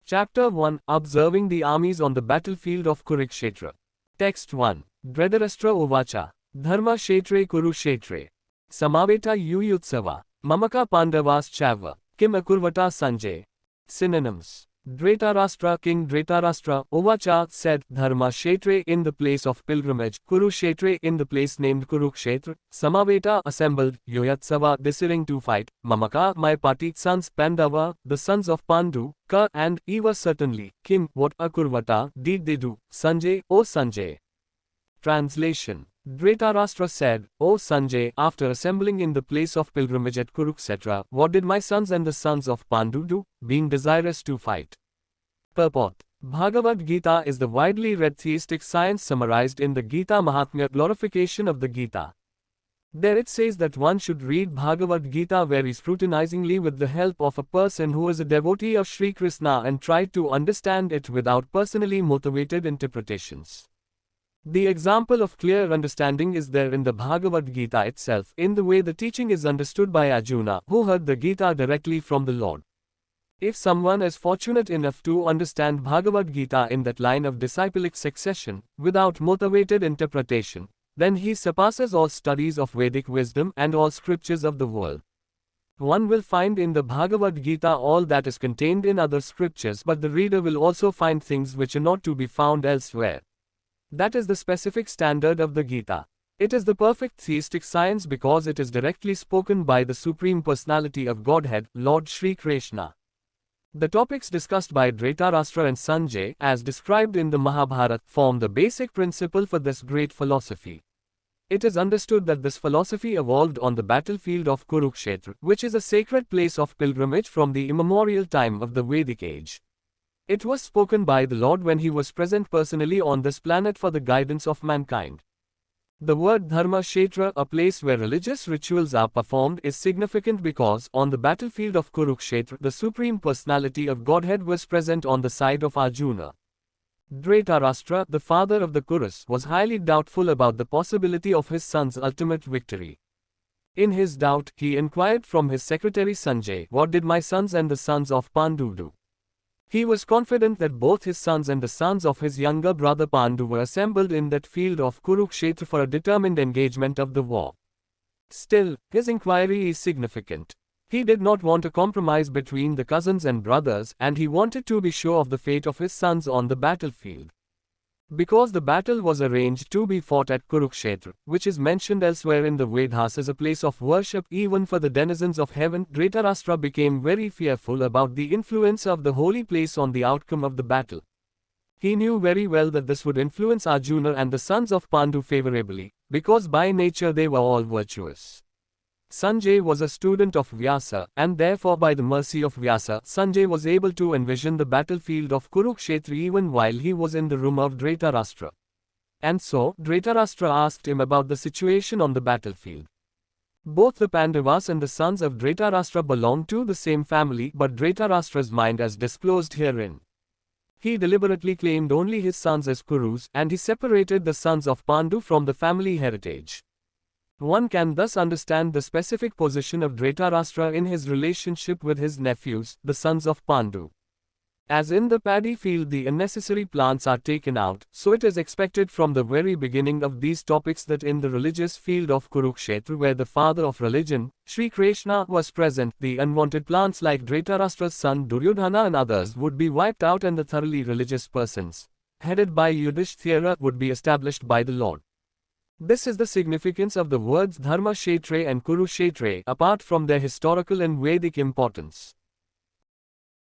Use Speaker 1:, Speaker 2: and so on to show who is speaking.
Speaker 1: Chapter 1, Observing the Armies on the Battlefield of Kuruksetra. Text 1. Dhrtarastra uvaca. Dharma-ksetre kuru-ksetre. Samaveta yuyutsavah. Mamakah pandavas caiva. Kim akurvata Sanjaya. Synonyms. Dhrtarastra King Dhrtarastra uvaca said, Dharma-ksetre in the place of pilgrimage, kuru-ksetre in the place named Kuruksetra, samaveta assembled, yuyatsavah desiring to fight, mamakah my party sons Pandava, the sons of Pandu, and eva-certainly, Kim what akurvata did they do, Sanjay, O Sanjay. Translation. Dhrtarastra said, O Sanjay, after assembling in the place of pilgrimage at Kuruksetra, what did my sons and the sons of Pandu do, being desirous to fight? Purport. Bhagavad Gita is the widely read theistic science summarized in the Gita-mahatmya Glorification of the Gita. There it says that one should read Bhagavad Gita very scrutinizingly with the help of a person who is a devotee of Sri Krsna and try to understand it without personally motivated interpretations. The example of clear understanding is there in the Bhagavad Gita itself, in the way the teaching is understood by Arjuna, who heard the Gita directly from the Lord. If someone is fortunate enough to understand Bhagavad Gita in that line of disciplic succession, without motivated interpretation, then he surpasses all studies of Vedic wisdom and all scriptures of the world. One will find in the Bhagavad Gita all that is contained in other scriptures, but the reader will also find things which are not to be found elsewhere. That is the specific standard of the Gita. It is the perfect theistic science because it is directly spoken by the Supreme Personality of Godhead, Lord Sri Krsna. The topics discussed by Dhrtarastra and Sanjaya, as described in the Mahabharata, form the basic principle for this great philosophy. It is understood that this philosophy evolved on the battlefield of Kuruksetra, which is a sacred place of pilgrimage from the immemorial time of the Vedic age. It was spoken by the Lord when he was present personally on this planet for the guidance of mankind. The word dharma-ksetre, a place where religious rituals are performed, is significant because, on the battlefield of Kuruksetra, the Supreme Personality of Godhead was present on the side of Arjuna. Dhrtarastra, the father of the Kurus, was highly doubtful about the possibility of his son's ultimate victory. In his doubt, he inquired from his secretary Sanjay, what did my sons and the sons of Pandu do? He was confident that both his sons and the sons of his younger brother Pandu were assembled in that field of Kuruksetra for a determined engagement of the war. Still, his inquiry is significant. He did not want a compromise between the cousins and brothers, and he wanted to be sure of the fate of his sons on the battlefield. Because the battle was arranged to be fought at Kuruksetra, which is mentioned elsewhere in the Vedas as a place of worship even for the denizens of heaven, Dhrtarastra became very fearful about the influence of the holy place on the outcome of the battle. He knew very well that this would influence Arjuna and the sons of Pandu favorably, because by nature they were all virtuous. Sanjay was a student of Vyasa, and therefore by the mercy of Vyasa, Sanjay was able to envision the battlefield of Kuruksetra even while he was in the room of Dhrtarastra. And so, Dhrtarastra asked him about the situation on the battlefield. Both the Pandavas and the sons of Dhrtarastra belonged to the same family, but Dhrtarastra's mind is disclosed herein. He deliberately claimed only his sons as Kurus, and he separated the sons of Pandu from the family heritage. One can thus understand the specific position of Dhrtarastra in his relationship with his nephews, the sons of Pandu. As in the paddy field the unnecessary plants are taken out, so it is expected from the very beginning of these topics that in the religious field of Kuruksetra, where the father of religion, Sri Krsna, was present, the unwanted plants like Dhrtarastra's son Duryodhana and others would be wiped out and the thoroughly religious persons, headed by Yudhishthira, would be established by the Lord. This is the significance of the words dharma-ksetre and kuru-ksetre, apart from their historical and Vedic importance.